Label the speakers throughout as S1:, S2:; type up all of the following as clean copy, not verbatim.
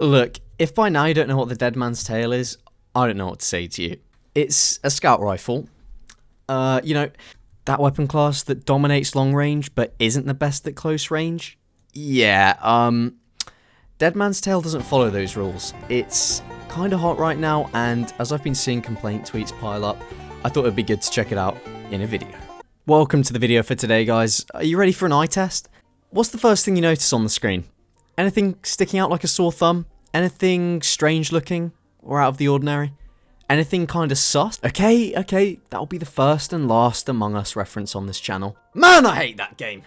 S1: Look, if by now you don't know what the Dead Man's Tale is, I don't know what to say to you. It's a scout rifle. That weapon class that dominates long range but isn't the best at close range? Yeah, Dead Man's Tale doesn't follow those rules. It's kinda hot right now, and as I've been seeing complaint tweets pile up, I thought it'd be good to check it out in a video. Welcome to the video for today, guys. Are you ready for an eye test? What's the first thing you notice on the screen? Anything sticking out like a sore thumb? Anything strange looking or out of the ordinary? Anything kinda sus? Okay, that'll be the first and last Among Us reference on this channel. Man, I hate that game!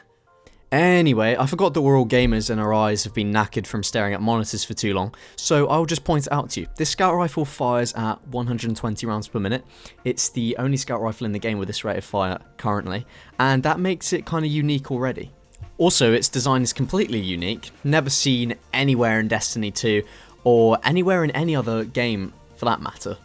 S1: Anyway, I forgot that we're all gamers and our eyes have been knackered from staring at monitors for too long, so I'll just point it out to you. This scout rifle fires at 120 rounds per minute. It's the only scout rifle in the game with this rate of fire currently, and that makes it kinda unique already. Also, its design is completely unique, never seen anywhere in Destiny 2, or anywhere in any other game for that matter.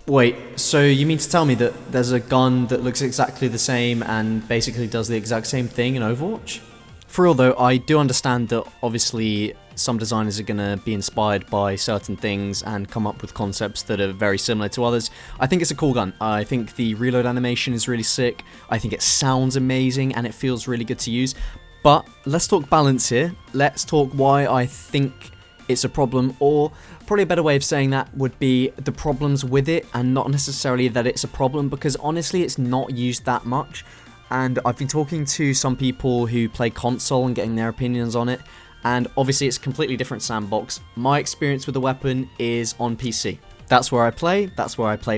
S1: Wait, so you mean to tell me that there's a gun that looks exactly the same and basically does the exact same thing in Overwatch? For real though, I do understand that obviously some designers are going to be inspired by certain things and come up with concepts that are very similar to others. I think it's a cool gun. I think the reload animation is really sick. I think it sounds amazing and it feels really good to use. But let's talk balance here. Let's talk why I think it's a problem, or probably a better way of saying that would be the problems with it and not necessarily that it's a problem, because honestly it's not used that much. And I've been talking to some people who play console and getting their opinions on it, and obviously it's a completely different sandbox. My experience with the weapon is on PC. That's where I play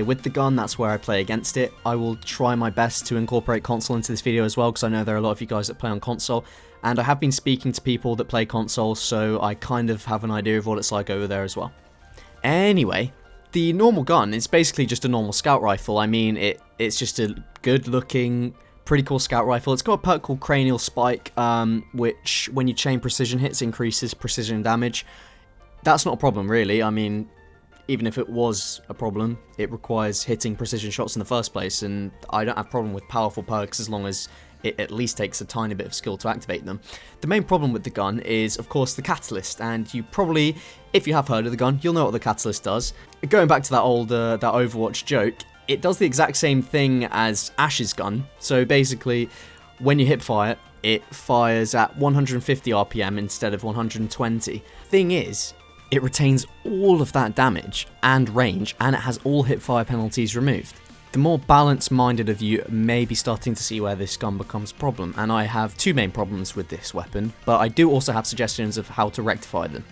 S1: with the gun, that's where I play against it. I will try my best to incorporate console into this video as well, because I know there are a lot of you guys that play on console, and I have been speaking to people that play console, so I kind of have an idea of what it's like over there as well. Anyway, the normal gun is basically just a normal scout rifle. I mean, it's just a good looking, pretty cool scout rifle. It's got a perk called Cranial Spike, which when you chain precision hits increases precision damage. That's not a problem really. I mean, even if it was a problem, it requires hitting precision shots in the first place, and I don't have a problem with powerful perks as long as it at least takes a tiny bit of skill to activate them. The main problem with the gun is, of course, the catalyst, and you probably, if you have heard of the gun, you'll know what the catalyst does. Going back to that old that Overwatch joke, it does the exact same thing as Ash's gun. So basically, when you hipfire, it fires at 150 RPM instead of 120. Thing is, it retains all of that damage and range, and it has all hipfire penalties removed. The more balanced-minded of you may be starting to see where this gun becomes a problem, and I have two main problems with this weapon, but I do also have suggestions of how to rectify them.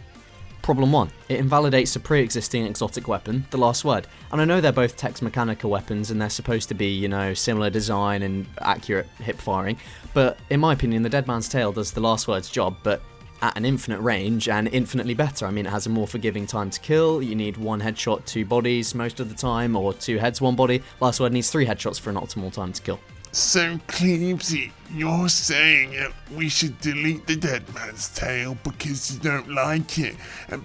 S1: Problem 1. It invalidates a pre-existing exotic weapon, the Last Word. And I know they're both Tex Mechanica weapons and they're supposed to be, you know, similar design and accurate hip firing, but in my opinion the Dead Man's Tale does the Last Word's job, but at an infinite range and infinitely better. I mean, it has a more forgiving time to kill. You need one headshot, two bodies most of the time, or two heads, one body. Last Word needs 3 headshots for an optimal time to kill.
S2: So, Cleavesy, you're saying we should delete the Dead Man's Tale because you don't like it, and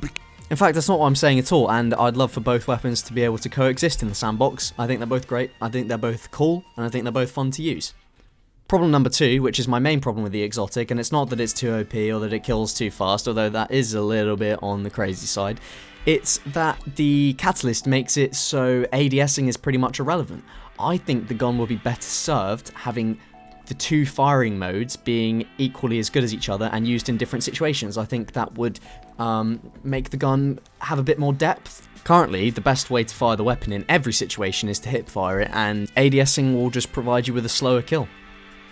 S1: in fact, that's not what I'm saying at all, and I'd love for both weapons to be able to coexist in the sandbox. I think they're both great, I think they're both cool, and I think they're both fun to use. Problem number 2, which is my main problem with the exotic, and it's not that it's too OP or that it kills too fast, although that is a little bit on the crazy side. It's that the catalyst makes it so ADSing is pretty much irrelevant. I think the gun will be better served having the 2 firing modes being equally as good as each other and used in different situations. I think that would make the gun have a bit more depth. Currently, the best way to fire the weapon in every situation is to hipfire it, and ADSing will just provide you with a slower kill.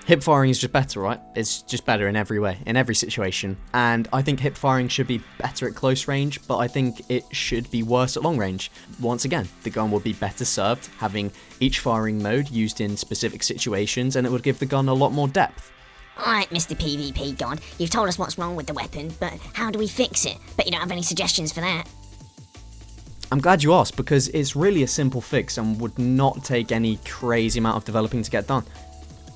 S1: Hip firing is just better, right? It's just better in every way, in every situation. And I think hip firing should be better at close range, but I think it should be worse at long range. Once again, the gun would be better served having each firing mode used in specific situations, and it would give the gun a lot more depth.
S3: Alright, Mr. PvP God, you've told us what's wrong with the weapon, but how do we fix it? Bet you don't have any suggestions for that.
S1: I'm glad you asked, because it's really a simple fix and would not take any crazy amount of developing to get done.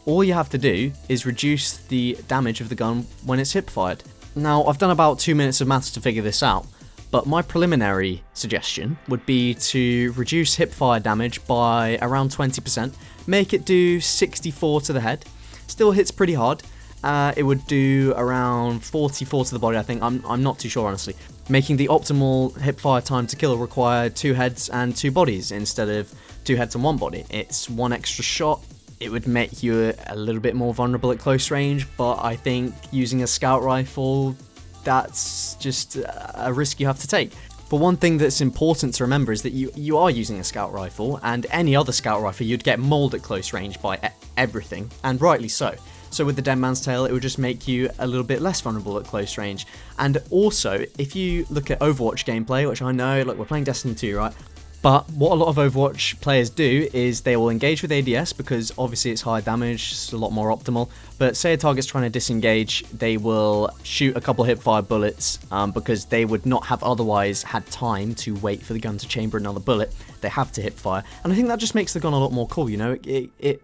S1: All you have to do is reduce the damage of the gun when it's hip-fired. Now, I've done about 2 minutes of maths to figure this out, but my preliminary suggestion would be to reduce hip-fire damage by around 20%, make it do 64 to the head, still hits pretty hard, it would do around 44 to the body, I think. I'm not too sure, honestly. Making the optimal hipfire time to kill require 2 heads and 2 bodies instead of 2 heads and 1 body. It's 1 extra shot. It would make you a little bit more vulnerable at close range, but I think using a scout rifle, that's just a risk you have to take. But one thing that's important to remember is that you are using a scout rifle, and any other scout rifle you'd get mauled at close range by everything, and rightly so. So with the Dead Man's Tale, it would just make you a little bit less vulnerable at close range. And also, if you look at Overwatch gameplay, which I know, look, we're playing Destiny 2, right? But what a lot of Overwatch players do is they will engage with ADS because obviously it's high damage, it's a lot more optimal. But say a target's trying to disengage, they will shoot a couple hipfire bullets because they would not have otherwise had time to wait for the gun to chamber another bullet. They have to hipfire, and I think that just makes the gun a lot more cool. You know, it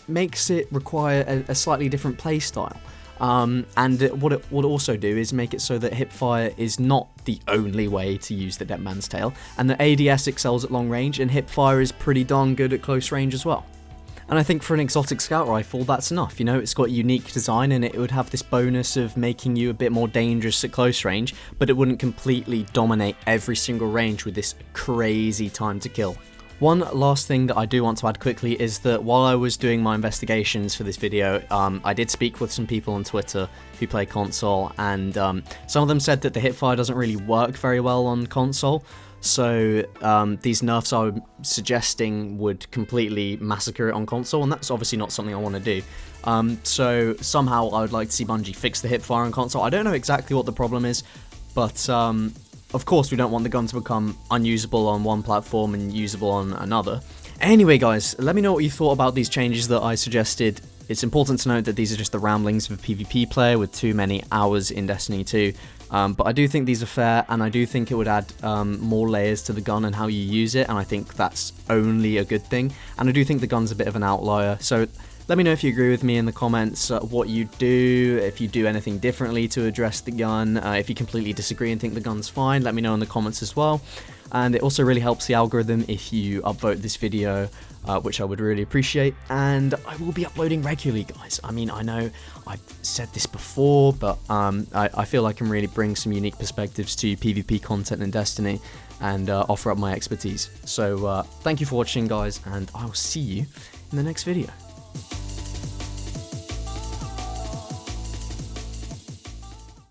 S1: makes it require a slightly different play style. And what it would also do is make it so that hipfire is not the only way to use the Dead Man's Tale, and the ADS excels at long range, and hipfire is pretty darn good at close range as well. And I think for an exotic scout rifle, that's enough. You know, it's got unique design, and it would have this bonus of making you a bit more dangerous at close range, but it wouldn't completely dominate every single range with this crazy time to kill. One last thing that I do want to add quickly is that while I was doing my investigations for this video, I did speak with some people on Twitter who play console, and some of them said that the hipfire doesn't really work very well on console, so these nerfs I'm suggesting would completely massacre it on console, and that's obviously not something I want to do. So somehow I would like to see Bungie fix the hipfire on console. I don't know exactly what the problem is, but of course, we don't want the gun to become unusable on one platform and usable on another. Anyway, guys, let me know what you thought about these changes that I suggested. It's important to note that these are just the ramblings of a PvP player with too many hours in Destiny 2. But I do think these are fair, and I do think it would add more layers to the gun and how you use it, and I think that's only a good thing. And I do think the gun's a bit of an outlier, so let me know if you agree with me in the comments, what you do, if you do anything differently to address the gun, if you completely disagree and think the gun's fine, let me know in the comments as well. And it also really helps the algorithm if you upvote this video, which I would really appreciate. And I will be uploading regularly, guys. I mean, I know I've said this before, but I feel I can really bring some unique perspectives to PvP content in Destiny and offer up my expertise. So thank you for watching, guys, and I will see you in the next video.